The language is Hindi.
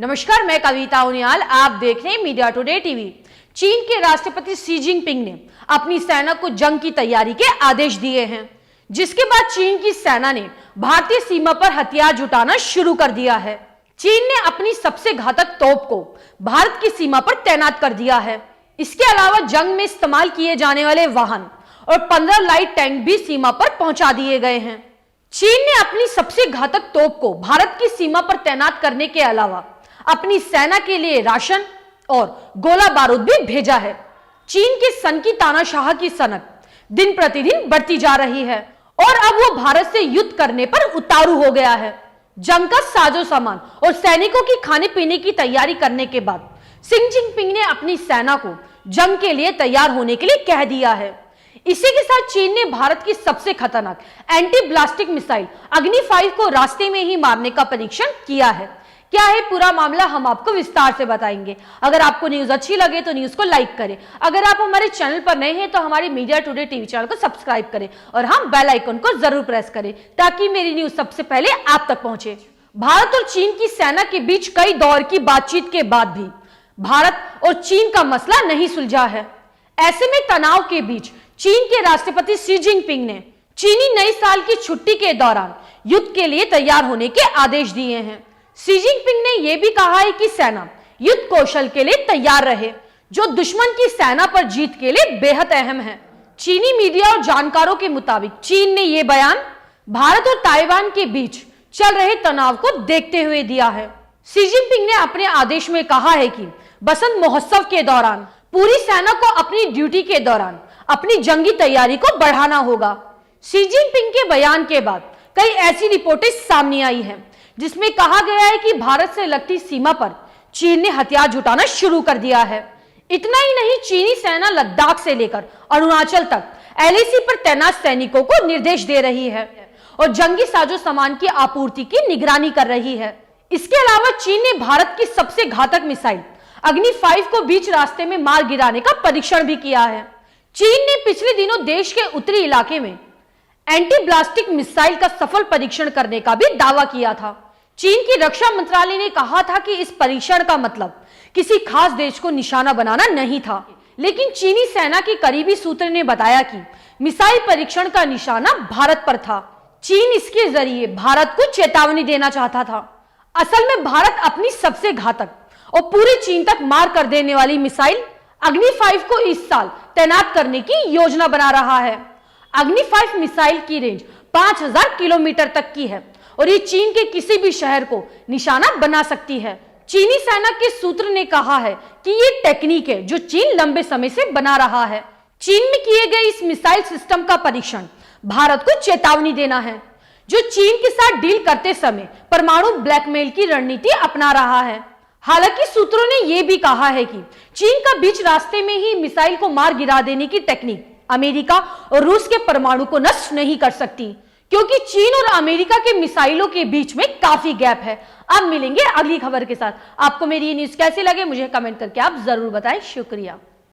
नमस्कार, मैं कविता उनियाल, आप देख रहे हैं मीडिया टुडे टीवी। चीन के राष्ट्रपति शी जिनपिंग ने अपनी सेना को जंग की तैयारी के आदेश दिए हैं, जिसके बाद चीन की सेना ने भारतीय सीमा पर हथियार जुटाना शुरू कर दिया है। चीन ने अपनी सबसे घातक तोप को भारत की सीमा पर तैनात कर दिया है। इसके अलावा जंग में इस्तेमाल किए जाने वाले वाहन और 15 लाइट टैंक भी सीमा पर पहुंचा दिए गए हैं। चीन ने अपनी सबसे घातक तोप को भारत की सीमा पर तैनात करने के अलावा अपनी सेना के लिए राशन और गोला बारूद भी भेजा है। चीन के सन की तानाशाह की सनक दिन प्रतिदिन बढ़ती जा रही है और अब वो भारत से युद्ध करने पर उतारू हो गया है। जंग का साजो सामान और सैनिकों की खाने पीने की तैयारी करने के बाद शी जिनपिंग ने अपनी सेना को जंग के लिए तैयार होने के लिए कह दिया है। इसी के साथ चीन ने भारत की सबसे खतरनाक एंटी ब्लास्टिक मिसाइल अग्नि 5 को रास्ते में ही मारने का परीक्षण किया है। क्या है पूरा मामला, हम आपको विस्तार से बताएंगे। अगर आपको न्यूज अच्छी लगे तो न्यूज को लाइक करें। अगर आप हमारे चैनल पर नए हैं तो हमारी मीडिया टुडे टीवी चैनल को सब्सक्राइब करें और हम बेल आइकन को जरूर प्रेस करें ताकि मेरी न्यूज सबसे पहले आप तक पहुंचे। भारत और चीन की सेना के बीच कई दौर की बातचीत के बाद भी भारत और चीन का मसला नहीं सुलझा है। ऐसे में तनाव के बीच चीन के राष्ट्रपति शी जिनपिंग ने चीनी नई साल की छुट्टी के दौरान युद्ध के लिए तैयार होने के आदेश दिए हैं। शी जिनपिंग ने यह भी कहा है कि सेना युद्ध कौशल के लिए तैयार रहे, जो दुश्मन की सेना पर जीत के लिए बेहद अहम है। चीनी मीडिया और जानकारों के मुताबिक चीन ने यह बयान भारत और ताइवान के बीच चल रहे तनाव को देखते हुए दिया है। शी जिनपिंग ने अपने आदेश में कहा है कि बसंत महोत्सव के दौरान पूरी सेना को अपनी ड्यूटी के दौरान अपनी जंगी तैयारी को बढ़ाना होगा। शी जिनपिंग के बयान के बाद कई ऐसी रिपोर्टें सामने आई हैं जिसमें कहा गया है कि भारत से लगती सीमा पर चीन ने हथियार जुटाना शुरू कर दिया है। इतना ही नहीं, चीनी सेना लद्दाख से लेकर अरुणाचल तक LAC पर तैनात सैनिकों को निर्देश दे रही है और जंगी साजो सामान की आपूर्ति की निगरानी कर रही है। इसके अलावा चीन ने भारत की सबसे घातक मिसाइल अग्नि 5 को बीच रास्ते में मार गिराने का परीक्षण भी किया है। चीन ने पिछले दिनों देश के उत्तरी इलाके में एंटी ब्लास्टिक मिसाइल का सफल परीक्षण करने का भी दावा किया था। चीन की रक्षा मंत्रालय ने कहा था कि इस परीक्षण का मतलब किसी खास देश को निशाना बनाना नहीं था, लेकिन चीनी सेना के करीबी सूत्र ने बताया कि मिसाइल परीक्षण का निशाना भारत पर था। चीन इसके जरिए भारत को चेतावनी देना चाहता था। असल में भारत अपनी सबसे घातक और पूरे चीन तक मार कर देने वाली मिसाइल अग्नि 5 को इस साल तैनात करने की योजना बना रहा है। अग्नि 5 मिसाइल की रेंज 5000 किलोमीटर तक की है और ये चीन के किसी भी शहर को निशाना बना सकती है। चीनी सेना के सूत्र ने कहा है कि ये टेक्निक है जो चीन लंबे समय से बना रहा है। चीन में किए गए इस मिसाइल सिस्टम का परीक्षण भारत को चेतावनी देना है, जो चीन के साथ डील करते समय परमाणु ब्लैकमेल की रणनीति अपना रहा है। हालांकि सूत्रों ने यह भी कहा है कि चीन का बीच रास्ते में ही मिसाइल को मार गिरा देने की टेक्निक अमेरिका और रूस के परमाणु को नष्ट नहीं कर सकती, क्योंकि चीन और अमेरिका के मिसाइलों के बीच में काफी गैप है। अब मिलेंगे अगली खबर के साथ। आपको मेरी ये न्यूज कैसी लगे मुझे कमेंट करके आप जरूर बताएं। शुक्रिया।